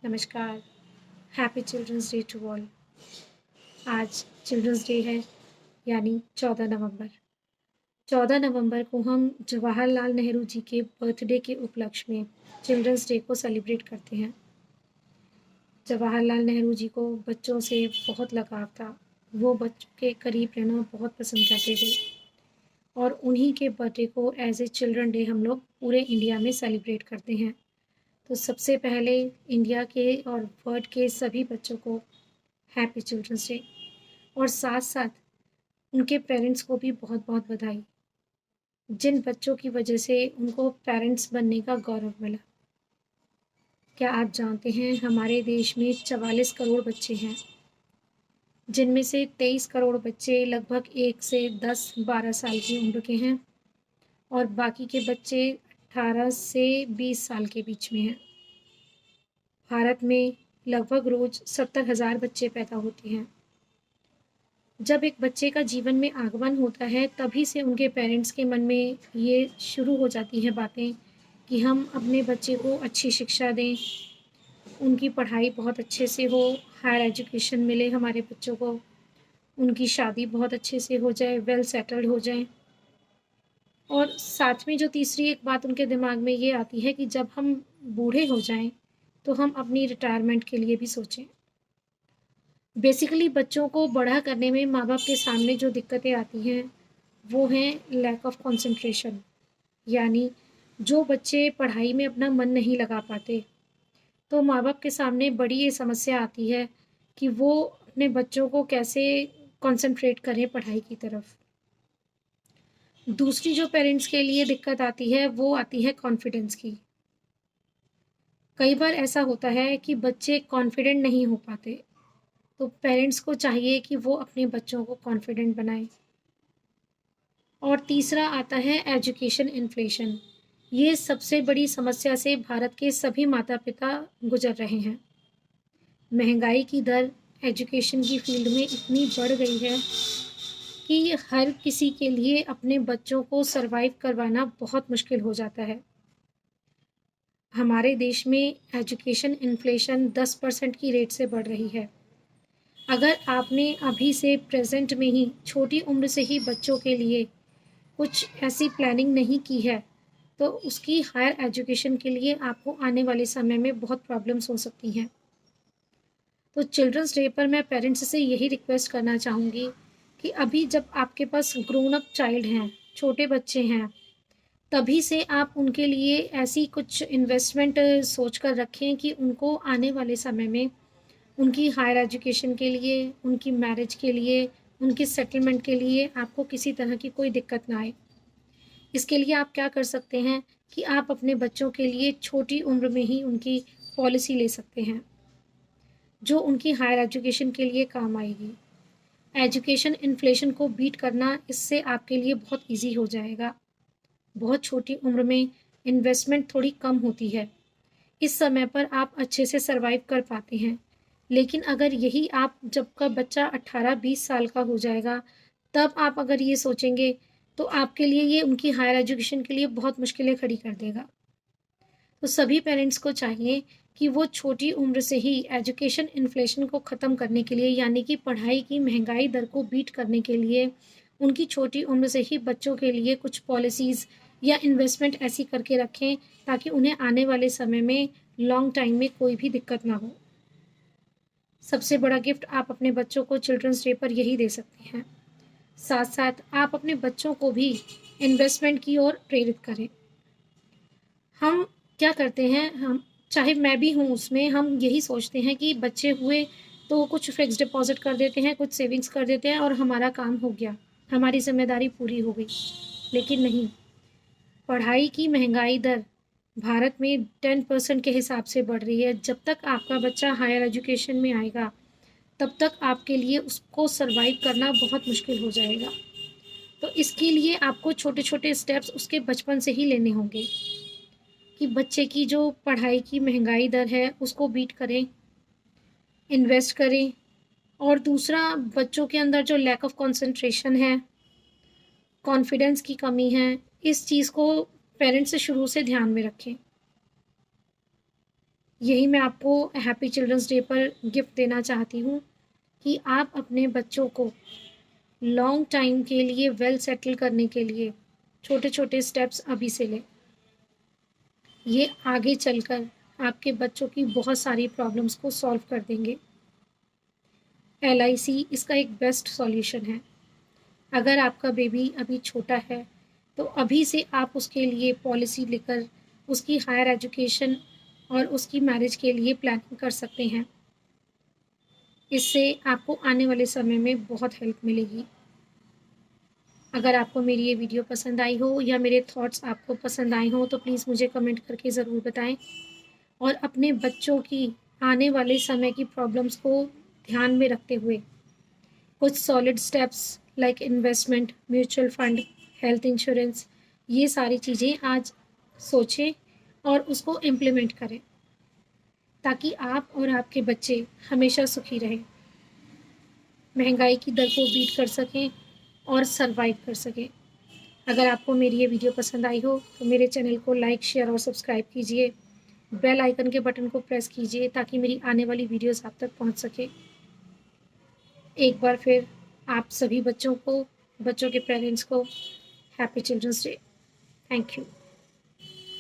नमस्कार। Happy children's day to all. आज children's day है यानी 14 नवंबर। 14 नवंबर को हम जवाहरलाल नेहरू जी के बर्थडे के उपलक्ष्य में चिल्ड्रंस डे को सेलिब्रेट करते हैं। जवाहरलाल नेहरू जी को बच्चों से बहुत लगाव था। वो बच्चों के करीब रहना बहुत पसंद करते थे और उन्हीं के बर्थडे को एज ए चिल्ड्रन डे हम लोग पूरे इंडिया में सेलिब्रेट करते हैं। तो सबसे पहले इंडिया के और वर्ल्ड के सभी बच्चों को हैप्पी चिल्ड्रंस डे और साथ-साथ उनके पेरेंट्स को भी बहुत-बहुत बधाई, जिन बच्चों की वजह से उनको पेरेंट्स बनने का गौरव मिला। क्या आप जानते हैं हमारे देश में 44 करोड़ बच्चे हैं, जिनमें से 23 करोड़ बच्चे लगभग 1 से 10-12 साल की उम्र के हैं और बाकी के बच्चे 18 से 20 साल के बीच में हैं। भारत में लगभग रोज़ 70,000 बच्चे पैदा होते हैं। जब एक बच्चे का जीवन में आगमन होता है तभी से उनके पेरेंट्स के मन में ये शुरू हो जाती हैं बातें कि हम अपने बच्चे को अच्छी शिक्षा दें, उनकी पढ़ाई बहुत अच्छे से हो, हायर एजुकेशन मिले हमारे बच्चों को, उनकी शादी बहुत अच्छे से हो जाए, वेल सेटल्ड हो जाएँ। और साथ में जो तीसरी एक बात उनके दिमाग में ये आती है कि जब हम बूढ़े हो जाएँ, तो हम अपनी रिटायरमेंट के लिए भी सोचें। बेसिकली बच्चों को बड़ा करने में माँ-बाप के सामने जो दिक्कतें आती हैं, वो हैं लैक ऑफ कंसंट्रेशन। यानी जो बच्चे पढ़ाई में अपना मन नहीं लगा पाते, तो माँ-बाप के सामने बड़ी ये समस्या आती है कि वो अपने बच्चों को कैसे कंसंट्रेट करें पढ़ाई की तरफ। दूसरी जो पेरेंट्स के लिए दिक्कत आती है, वो आती है कॉन्फिडेंस की। कई बार ऐसा होता है कि बच्चे कॉन्फिडेंट नहीं हो पाते, तो पेरेंट्स को चाहिए कि वो अपने बच्चों को कॉन्फिडेंट बनाएँ। और तीसरा आता है एजुकेशन इन्फ्लेशन। ये सबसे बड़ी समस्या से भारत के सभी माता-पिता गुज़र रहे हैं। महँगाई की दर एजुकेशन की फ़ील्ड में इतनी बढ़ गई है कि हर किसी के लिए अपने बच्चों को सर्वाइव करवाना बहुत मुश्किल हो जाता है। हमारे देश में एजुकेशन इन्फ्लेशन 10% की रेट से बढ़ रही है। अगर आपने अभी से प्रेज़ेंट में ही छोटी उम्र से ही बच्चों के लिए कुछ ऐसी प्लानिंग नहीं की है, तो उसकी हायर एजुकेशन के लिए आपको आने वाले समय में बहुत प्रॉब्लम्स हो सकती हैं। तो चिल्ड्रंस डे पर मैं पेरेंट्स से यही रिक्वेस्ट करना चाहूँगी कि अभी जब आपके पास ग्रोन अप चाइल्ड हैं, छोटे बच्चे हैं, तभी से आप उनके लिए ऐसी कुछ इन्वेस्टमेंट सोच कर रखें कि उनको आने वाले समय में उनकी हायर एजुकेशन के लिए, उनकी मैरिज के लिए, उनकी सेटलमेंट के लिए आपको किसी तरह की कोई दिक्कत ना आए। इसके लिए आप क्या कर सकते हैं कि आप अपने बच्चों के लिए छोटी उम्र में ही उनकी पॉलिसी ले सकते हैं, जो उनकी हायर एजुकेशन के लिए काम आएगी। एजुकेशन इन्फ्लेशन को बीट करना इससे आपके लिए बहुत ईज़ी हो जाएगा। बहुत छोटी उम्र में इन्वेस्टमेंट थोड़ी कम होती है। इस समय पर आप अच्छे से सर्वाइव कर पाते हैं। लेकिन अगर यही आप जब का बच्चा 18-20 साल का हो जाएगा, तब आप अगर ये सोचेंगे, तो आपके लिए ये उनकी हायर एजुकेशन के लिए बहुत मुश्किलें खड़ी कर देगा। तो सभी पेरेंट्स को चाहिए कि वो छोटी उम्र से ही एजुकेशन इन्फ्लेशन को ख़त्म करने के लिए यानी कि पढ़ाई की महँगाई दर को बीट करने के लिए, उनकी छोटी उम्र से ही बच्चों के लिए कुछ पॉलिसीज़ या इन्वेस्टमेंट ऐसी करके रखें, ताकि उन्हें आने वाले समय में लॉन्ग टाइम में कोई भी दिक्कत ना हो। सबसे बड़ा गिफ्ट आप अपने बच्चों को चिल्ड्रंस डे पर यही दे सकते हैं। साथ-साथ आप अपने बच्चों को भी इन्वेस्टमेंट की ओर प्रेरित करें। हम क्या करते हैं, हम चाहे मैं भी हूँ उसमें, हम यही सोचते हैं कि बच्चे हुए तो कुछ फ़िक्स्ड डिपॉज़िट कर देते हैं, कुछ सेविंग्स कर देते हैं और हमारा काम हो गया, हमारी ज़िम्मेदारी पूरी हो गई। लेकिन नहीं, पढ़ाई की महँगाई दर भारत में 10% के हिसाब से बढ़ रही है। जब तक आपका बच्चा हायर एजुकेशन में आएगा, तब तक आपके लिए उसको सर्वाइव करना बहुत मुश्किल हो जाएगा। तो इसके लिए आपको छोटे-छोटे स्टेप्स उसके बचपन से ही लेने होंगे कि बच्चे की जो पढ़ाई की महँगाई दर है, उसको बीट करें, इन्वेस्ट करें और दूसरा बच्चों के अंदर जो लैक ऑफ कंसंट्रेशन है, कॉन्फिडेंस की कमी है, इस चीज़ को पेरेंट्स शुरू से ध्यान में रखें। यही मैं आपको हैप्पी चिल्ड्रंस डे पर गिफ्ट देना चाहती हूँ कि आप अपने बच्चों को लॉन्ग टाइम के लिए वेल सेटल करने के लिए छोटे छोटे स्टेप्स अभी से लें। ये आगे चलकर आपके बच्चों की बहुत सारी प्रॉब्लम्स को सॉल्व कर देंगे। LIC इसका एक बेस्ट सॉल्यूशन है। अगर आपका बेबी अभी छोटा है तो अभी से आप उसके लिए पॉलिसी लेकर उसकी हायर एजुकेशन और उसकी मैरिज के लिए प्लानिंग कर सकते हैं। इससे आपको आने वाले समय में बहुत हेल्प मिलेगी। अगर आपको मेरी ये वीडियो पसंद आई हो या मेरे थॉट्स आपको पसंद आए हों तो प्लीज़ मुझे कमेंट करके ज़रूर बताएं और अपने बच्चों की आने वाले समय की प्रॉब्लम्स को ध्यान में रखते हुए कुछ solid steps like investment, mutual fund, health insurance, ये सारी चीज़ें आज सोचें और उसको इम्प्लीमेंट करें ताकि आप और आपके बच्चे हमेशा सुखी रहें, महंगाई की दर को बीट कर सकें और सर्वाइव कर सकें। अगर आपको मेरी ये वीडियो पसंद आई हो तो मेरे चैनल को लाइक, शेयर और सब्सक्राइब कीजिए। बेल आइकन के बटन को प्रेस कीजिए ताकि मेरी आने वाली वीडियोस आप तक पहुंच सके। एक बार फिर आप सभी बच्चों के पेरेंट्स को happy children's day. Thank you.